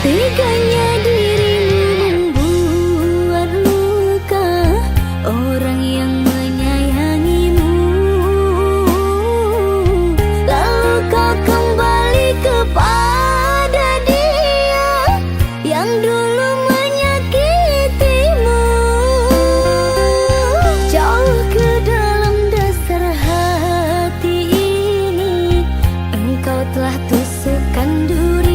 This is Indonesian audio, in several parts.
Teganya dirimu membuat luka orang yang menyayangimu. Lalu kau kembali kepada dia yang dulu menyakitimu. Jauh ke dalam dasar hati ini engkau telah tusukkan duri.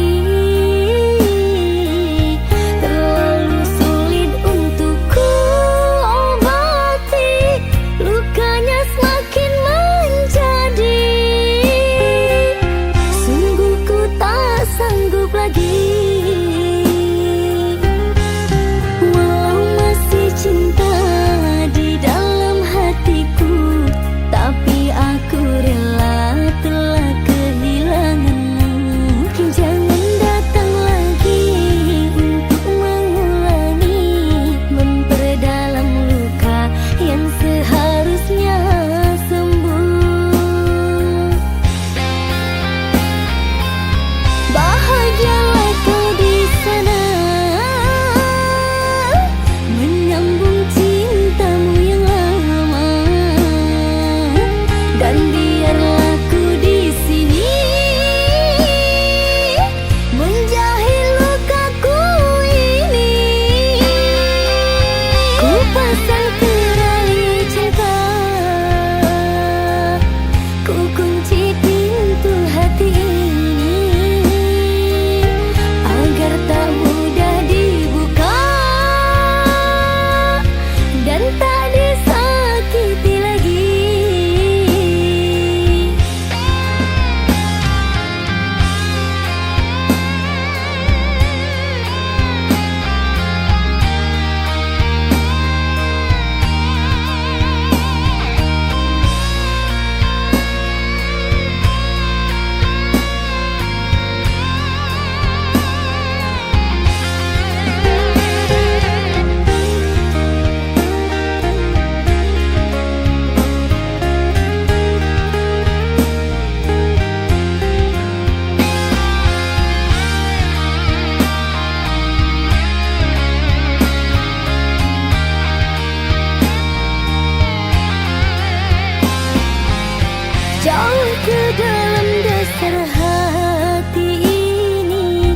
Jauh ke dalam dasar hati ini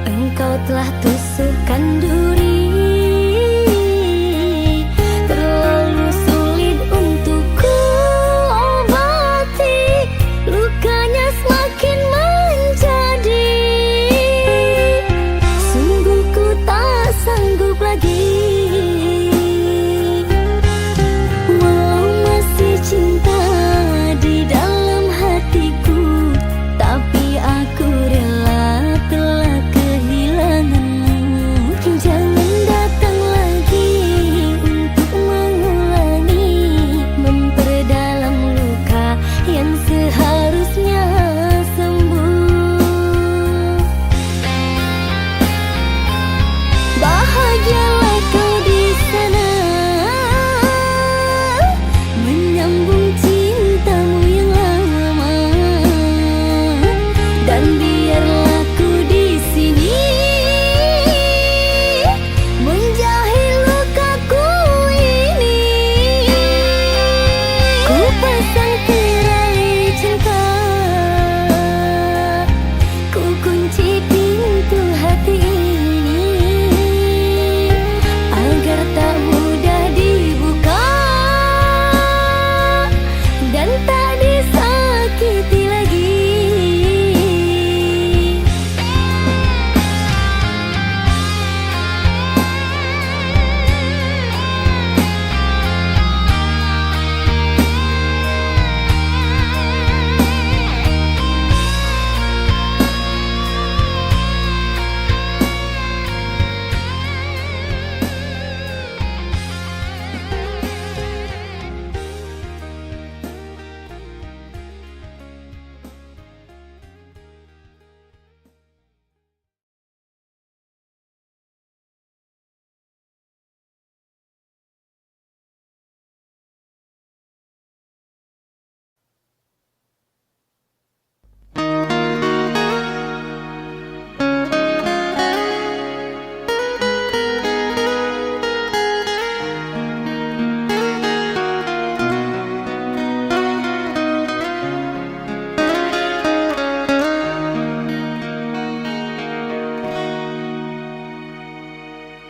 engkau telah tusukkan duri. Terlalu sulit untuk ku obati, lukanya semakin menjadi. Sungguh ku tak sanggup lagi. Walau masih cinta di dalam hatiku, tapi aku rela telah kehilanganmu.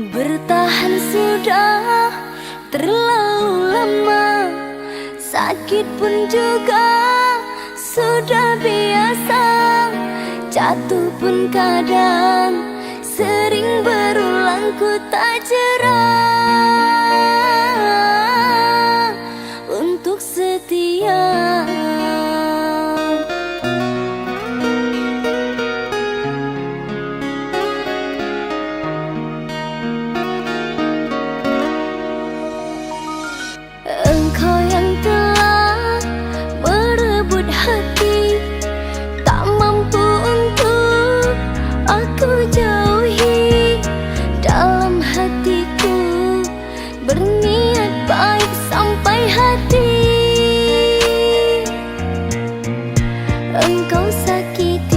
Bertahan sudah terlalu lama, sakit pun juga sudah biasa, jatuh pun kadang sering berulang, ku tak jerah untuk setia. Engkau yang telah merebut hati, tak mampu untuk aku jauhi. Dalam hatiku berniat baik sampai hati engkau sakiti.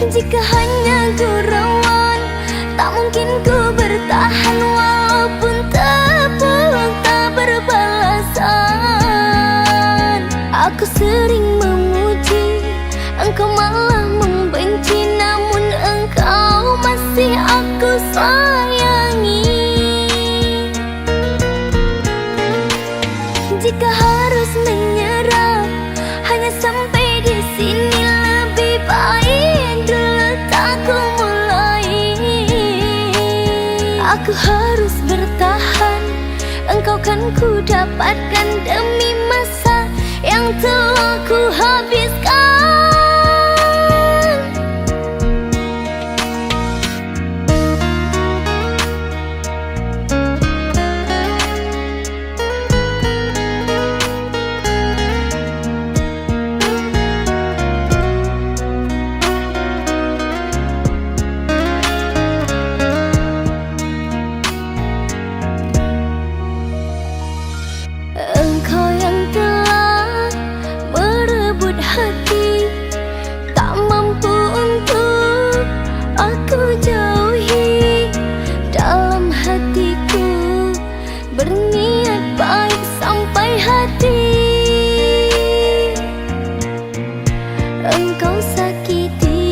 Jika hanya gurauan, tak mungkin ku bertahan, walaupun tepuk tak berbalasan. Aku sering memuji, engkau malah membenci, namun engkau masih aku sayangi. Jika harus menyerah, hanya sampai di sini, lebih baik dulu tak ku mulai. Aku harus bertahan, engkau kan ku dapatkan demi masa yang telah ku habiskan. Engkau yang telah merebut hati, tak mampu untuk aku jauhi. Dalam hatiku berniat baik sampai hati engkau sakiti.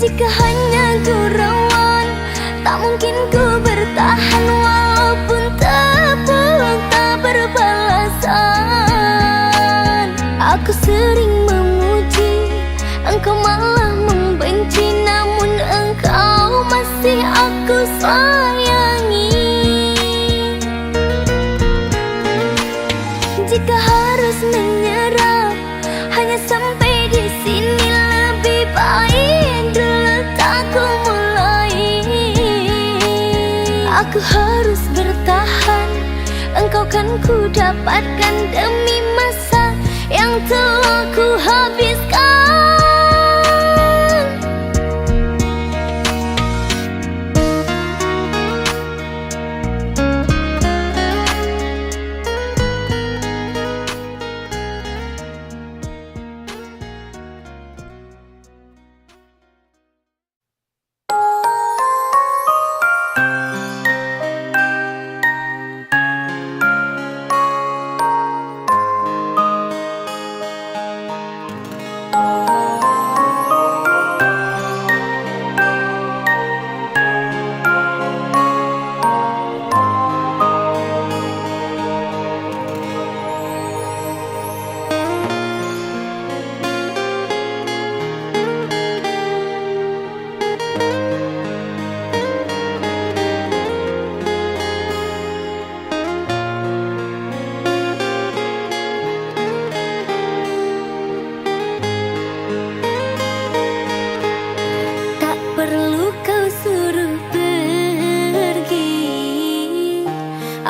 Jika hanya gurauan, tak mungkin ku bertahan, walaupun tepuk tak berbalasan. Aku sering memuji, engkau malah membenci, namun engkau masih aku sayangi. Jika harus menyerah, hanya sampai di sini, lebih baik dulu tak ku mulai. Aku harus bertahan, engkau kan ku dapatkan demi masa yang telah ku habiskan.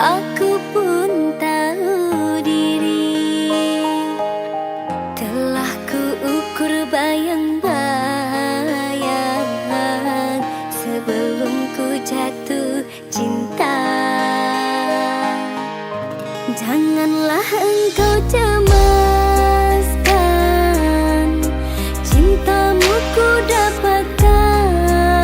Aku pun tahu diri, telah ku ukur bayang-bayang sebelum ku jatuh cinta. Janganlah engkau cemaskan, cintamu ku dapatkan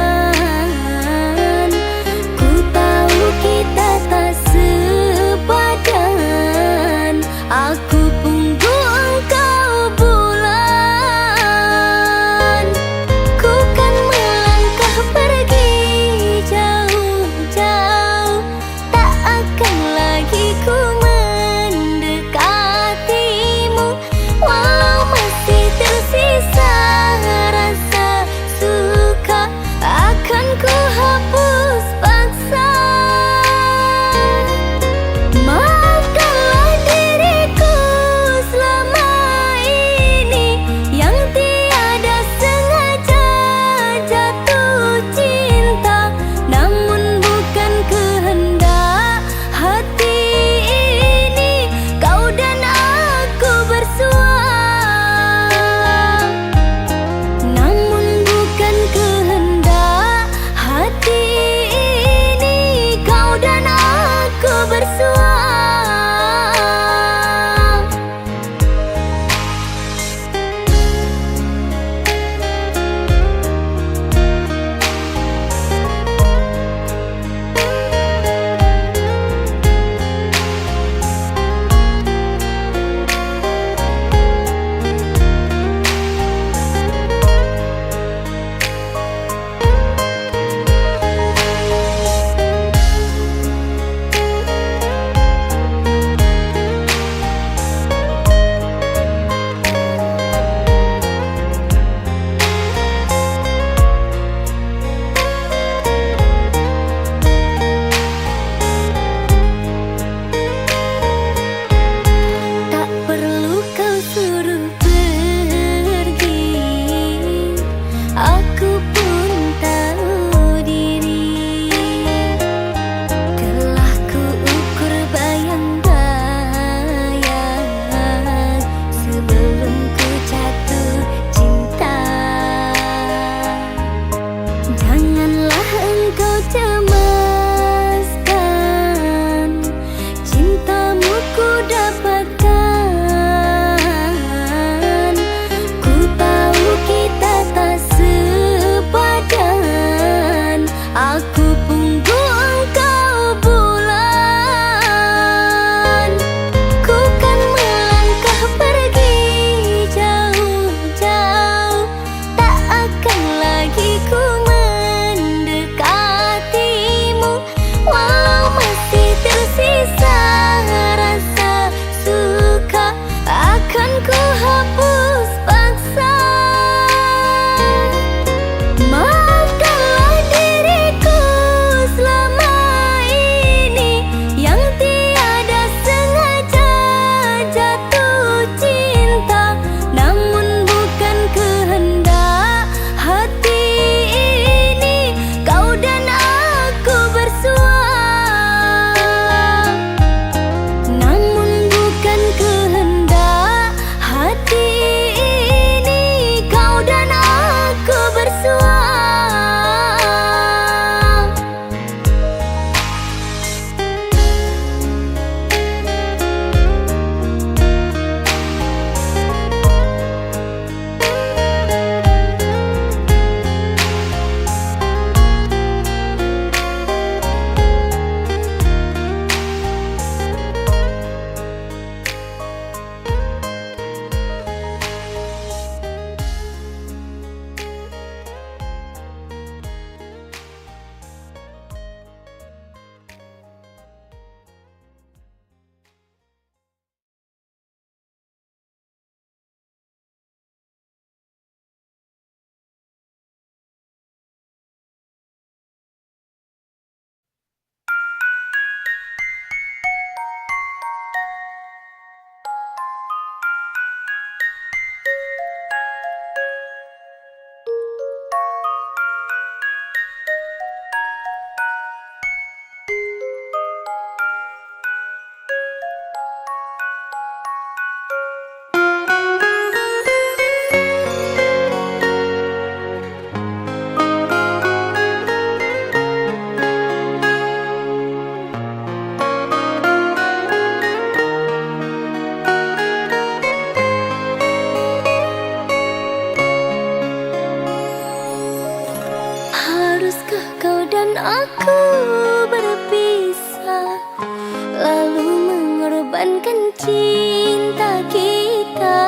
Bisakah kau dan aku berpisah, lalu mengorbankan cinta kita?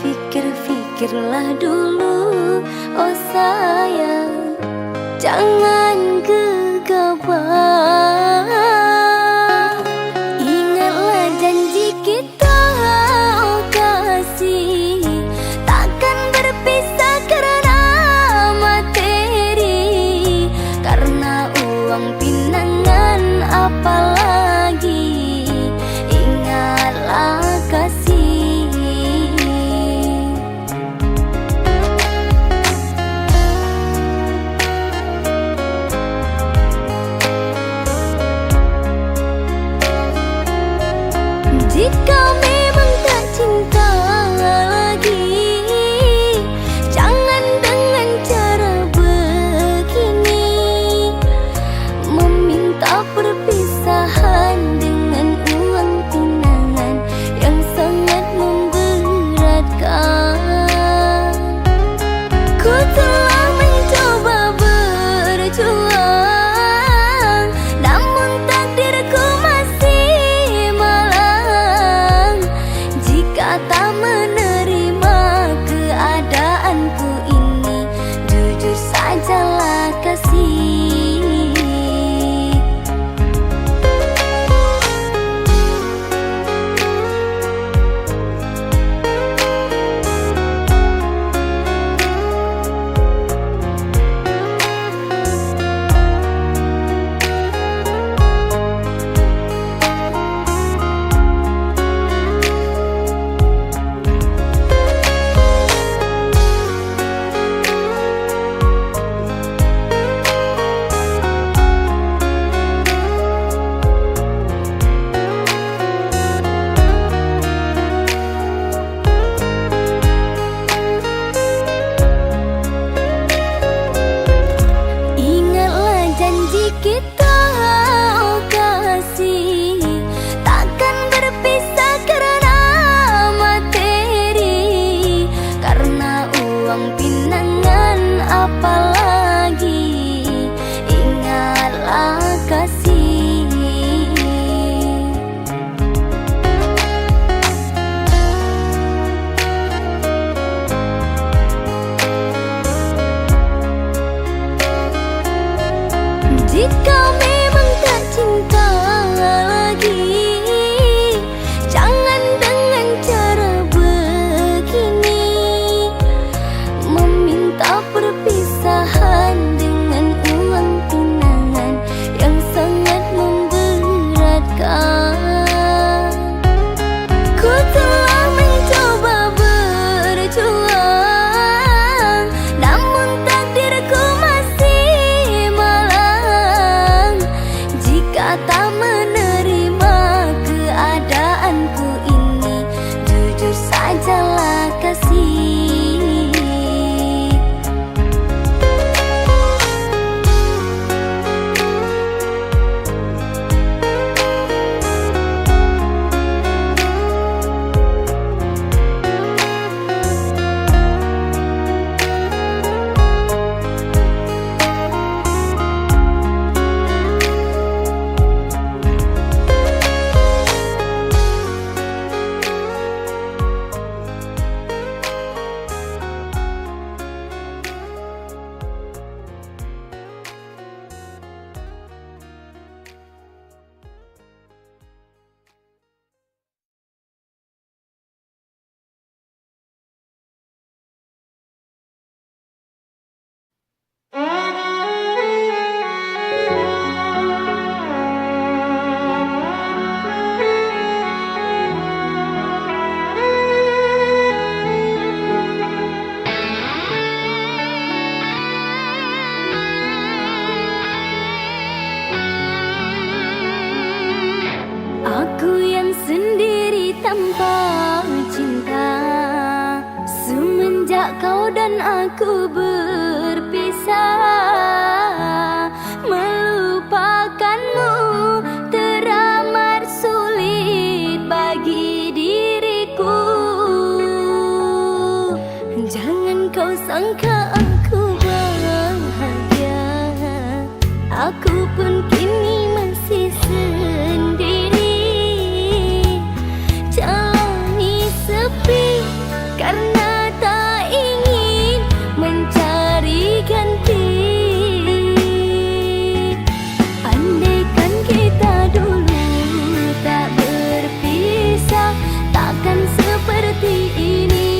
Fikir-fikirlah dulu, oh sayang, jangan gegabah. Ingatlah janji kita, oh kasih, takkan berpisah karena materi, karena uang pinangan apalagi. Ingatlah kasih. Jika memang tak cinta lagi, jangan dengan cara begini, meminta perpisahan dengan uang tunangan yang sangat memberatkan. Ku telah mencoba berjuang, namun takdirku masih malang. Jika tak menerima keadaanku ini, jujur sajalah kasih. Ingatlah janji kita, oh kasih, takkan berpisah karena materi, karena uang pinangan apalagi. Ingatlah kasih. Jika memang tak cinta lagi, jangan dengan cara begini, meminta perpisahan dengan uang tunangan yang sangat memberatkan. Ku telah mencoba berjuang, namun takdirku masih malang. Jika tak menerima keadaanku ini, jujur sajalah kasih. Aku yang sendiri tanpa cinta, semenjak kau dan aku berpisah. Melupakanmu teramat sulit bagi diriku. Jangan kau sangka aku bahagia Aku pun kini masih sendiri, jalani sepi karena tak ingin mencari ganti. Andaikan kita dulu tak berpisah, takkan seperti ini.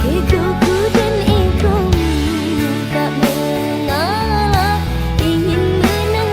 Egoku dan egomu tak mengalah, ingin menang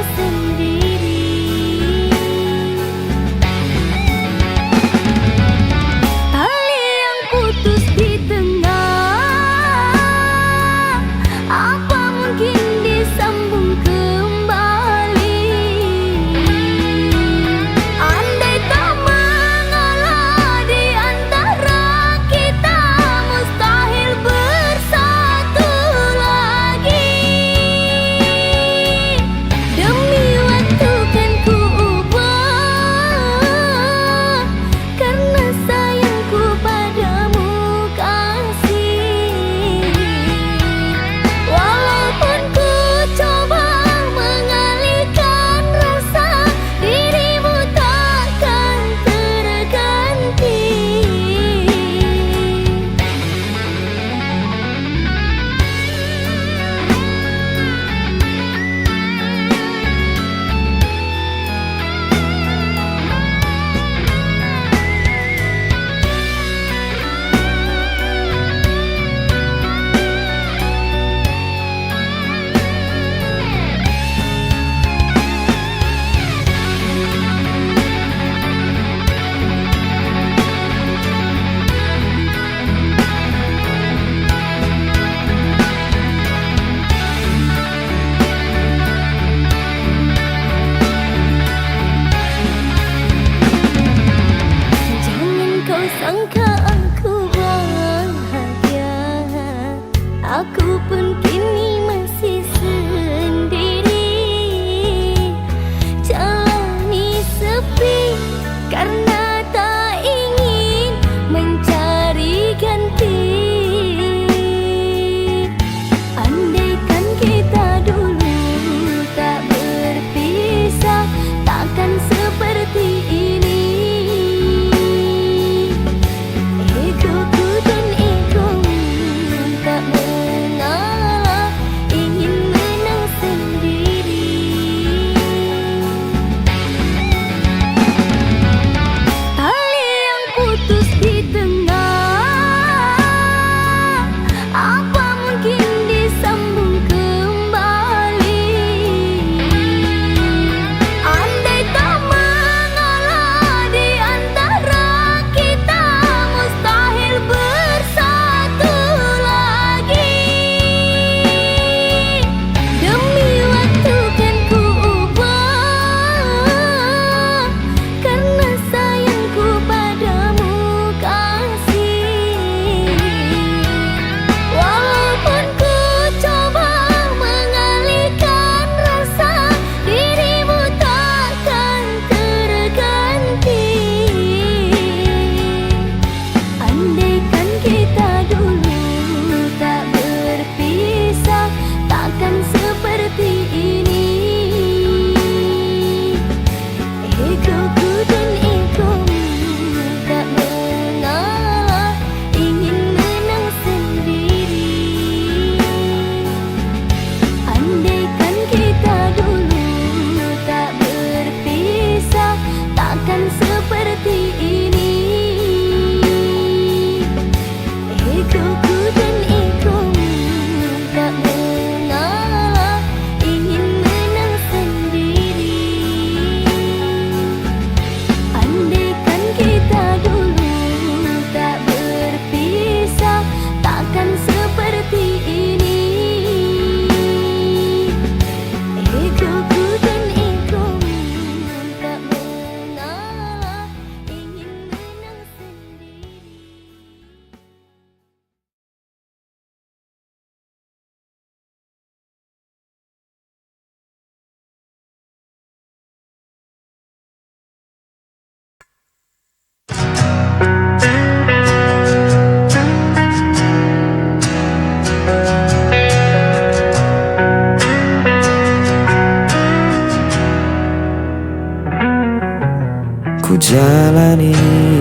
jalani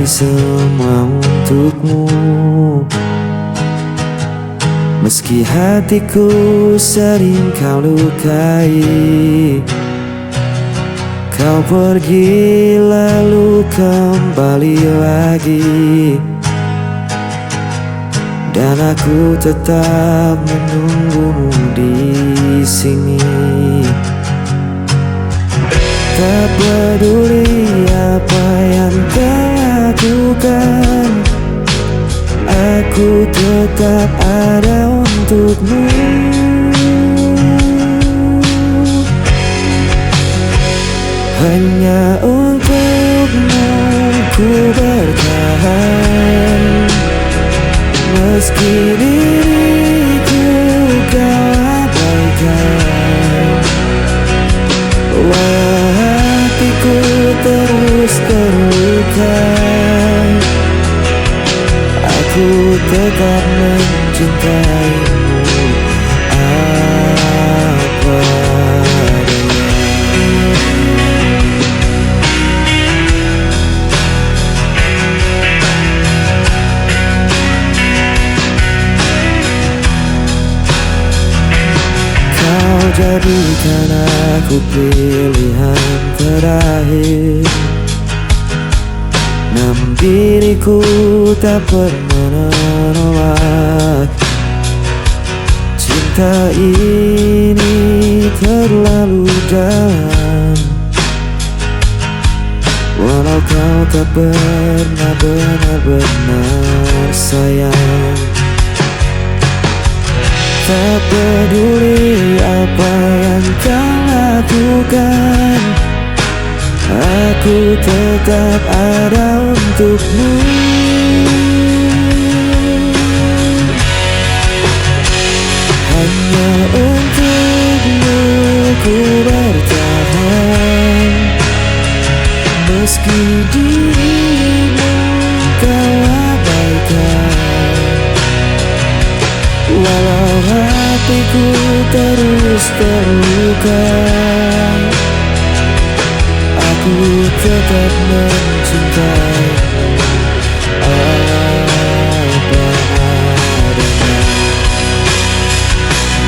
semua untukmu. Meski hatiku sering kau lukai, kau pergi lalu kembali lagi, dan aku tetap menunggumu di sini. Tak peduli apa yang kau lakukan, aku tetap ada untukmu. Hanya untukmu ku bertahan, meski diriku kau abaikan. Walau hatiku terus terluka, aku tetap mencintaimu apa adanya. Kau jadikan aku pilihan terakhir, namun diriku tak pernah menolak. Cinta ini terlalu dalam, walau kau tak pernah benar-benar sayang. Tak peduli apa yang kau lakukan, aku tetap ada untukmu. Hanya untukmu ku bertahan, meski dirimu kau abaikan. Walau hatiku terus terluka, aku tetap mencintaimu apa adanya.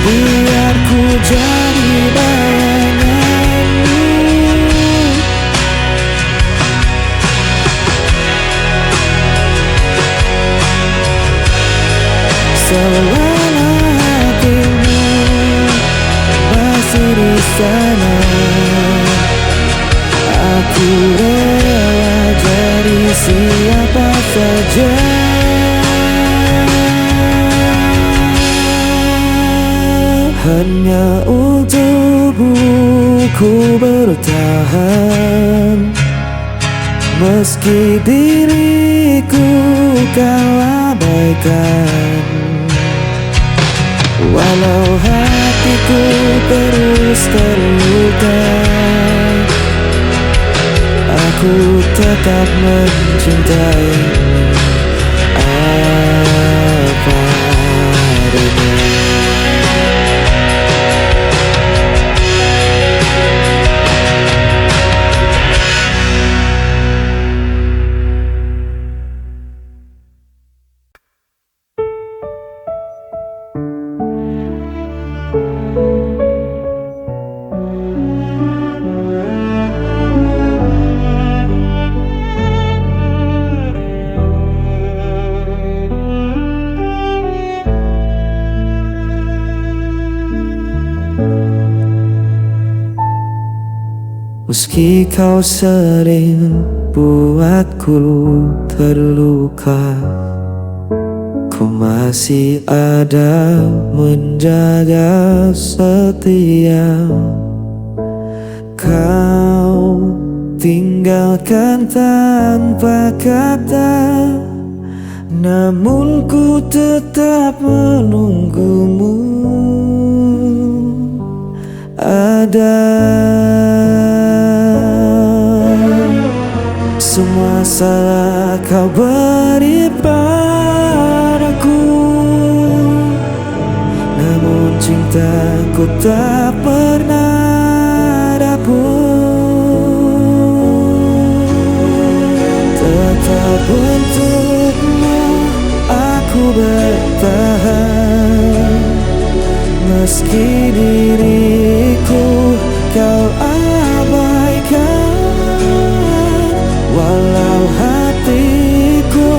Biar ku jadi bayanganmu, selama hatimu masih di sana, aku rela jadi siapa saja. Hanya untukmu ku bertahan, meski diriku kau abaikan. Walau hatiku terus terluka, aku tetap mencintaimu apa adanya. Meski kau sering buatku terluka, ku masih ada menjaga setia. Kau tinggalkan tanpa kata, namun ku tetap menunggumu. Ada semua salah kau beri padaku, namun cintaku tak pernah dapur. untukmu aku bertahan, meski diriku kau abaikan. Walau hatiku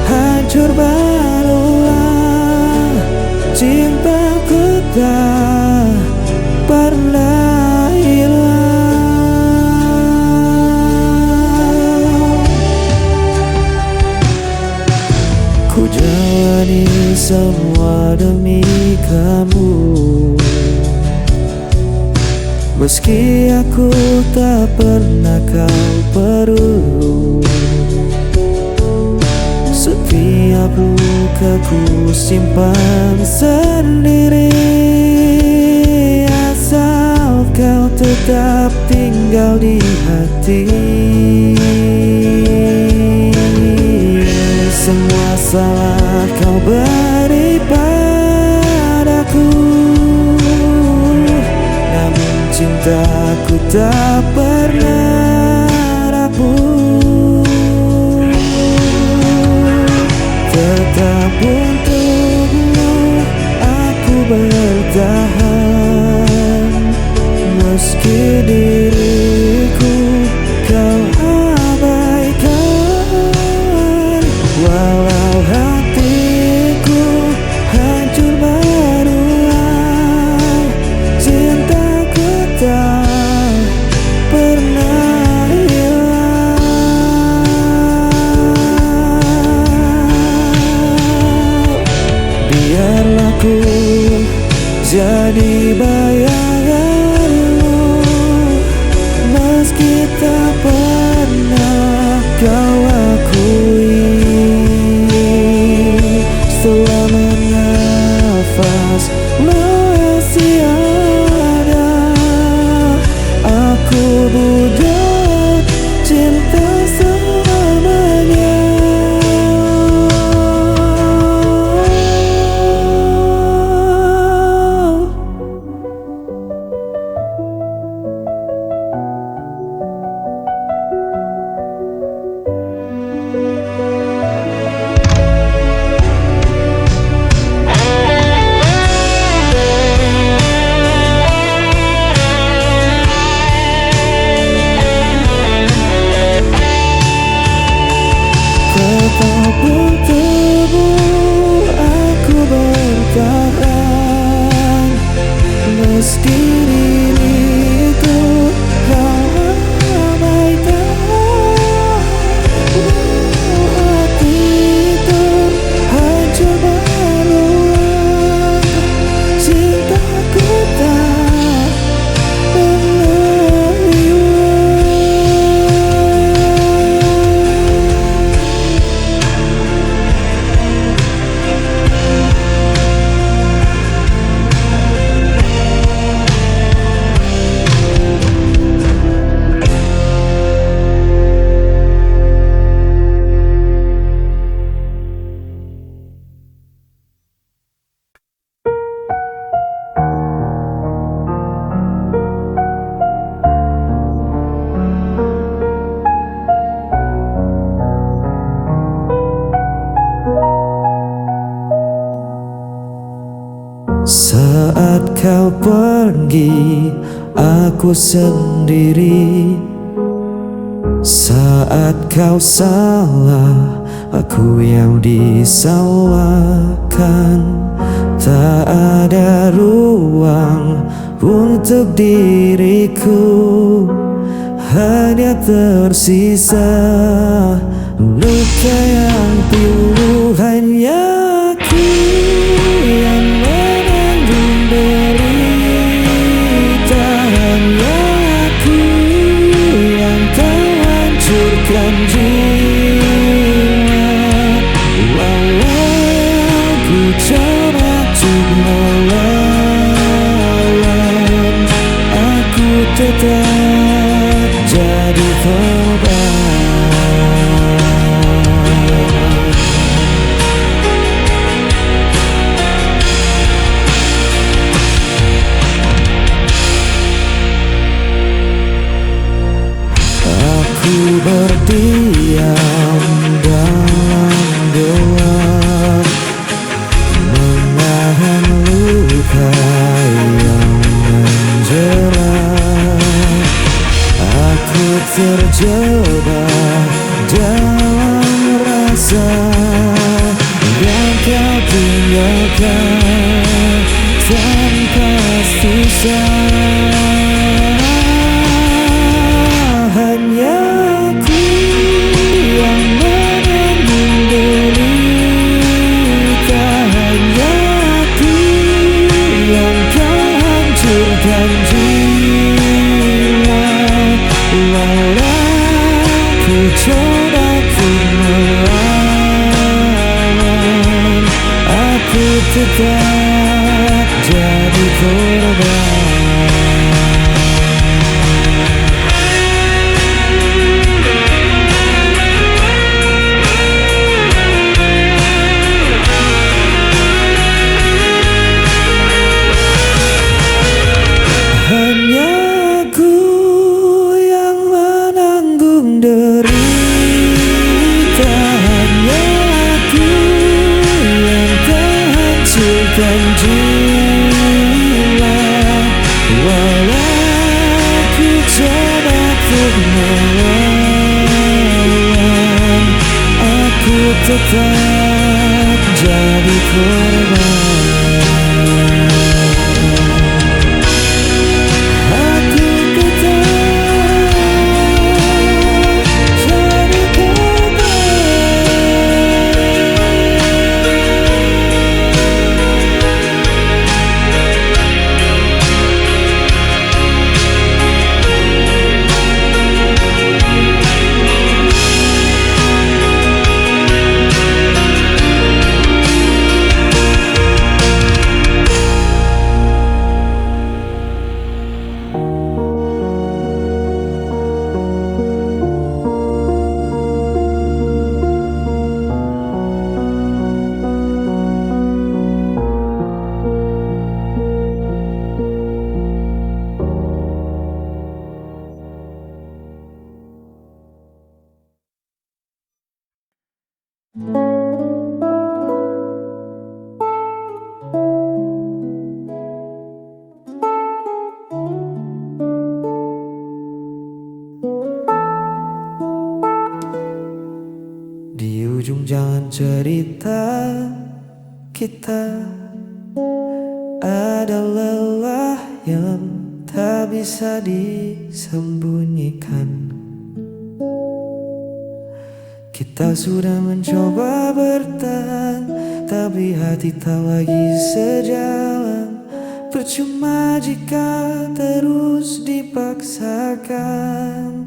hancur berulang, cintaku tak pernah hilang. Ku jalani semua demi kamu, meski aku tak pernah kau perlu. Setiap luka ku simpan sendiri, asal kau tetap tinggal di hati. Semua salah kau beri padaku, namun cintaku tak pernah rapuh. Tetap untukmu aku bertahan, meski diriku kau abaikan. Walau hatiku hancur berulang, cintaku tak pernah hilang. Biarlah ku jadi bayanganmu, meski tak pernah kau akui. Selama nafas masih ada, aku budak cinta selamanya. Tetap untukmu aku bertahan, meski diriku kau abaikan. Hatiku hancur berulang, cintaku tak pernah Saat kau pergi, aku sendiri. Saat kau salah, aku yang disalahkan. Tak ada ruang untuk diriku, hanya tersisa luka yang pilu. Hanya aku yang menanggung derita, hanya aku yang tahu hancurkan jiwa. Walau ku coba untuk melawan, aku tetap jadi korban. terjebak dalam rasa yang kau tinggalkan tanpa sisa. Hanya aku yang menanggung derita, hanya aku yang kau hancurkan jiwa. Walau ku coba ku melawan, aku tetap jadi korban. Hanya aku yang menanggung derita, hanya aku yang terhancurkan jiwa. Walau ku coba untuk melawan, aku tetap jadi korban. Di ujung jalan cerita kita ada lelah yang tak bisa disembunyikan. Kita sudah mencoba bertahan, tapi hati tak lagi sejalan. Percuma jika terus dipaksakan.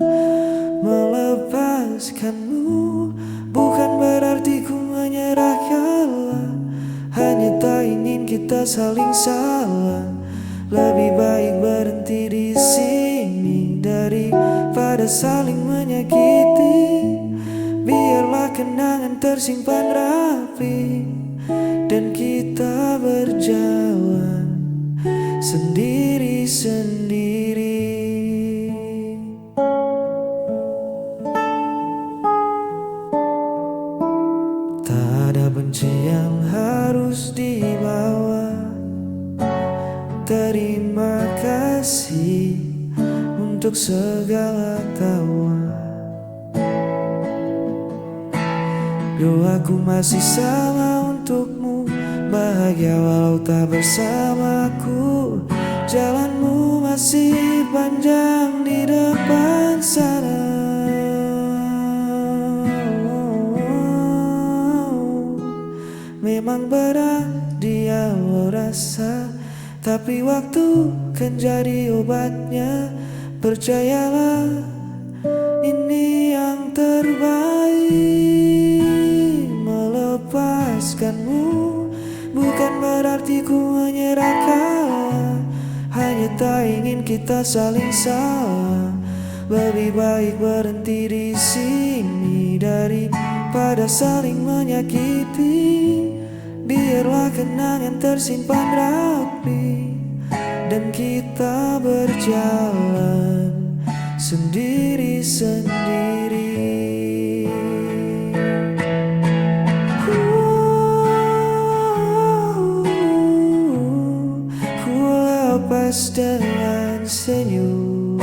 Melepaskanmu bukan berarti ku menyerah kalah, hanya tak ingin kita saling salah. Lebih baik berhenti di sini daripada saling menyakiti. Biarlah kenangan tersimpan rapi dan kita berjalan sendiri-sendiri. Benci yang harus dibawa. Terima kasih untuk segala tawa. Doaku masih sama untukmu, bahagia walau tak bersamaku. Jalanmu masih panjang di depan sana. Memang berat dia lo rasa, tapi waktu kan jadi obatnya. Percayalah ini yang terbaik. Melepaskanmu bukan berarti ku menyerah kalah, hanya tak ingin kita saling salah. Lebih baik berhenti di sini daripada saling menyakiti. Biarlah kenangan tersimpan rapi dan kita berjalan sendiri-sendiri. Ku lepas dengan senyum.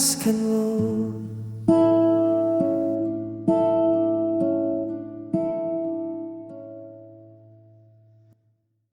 melepaskanmu.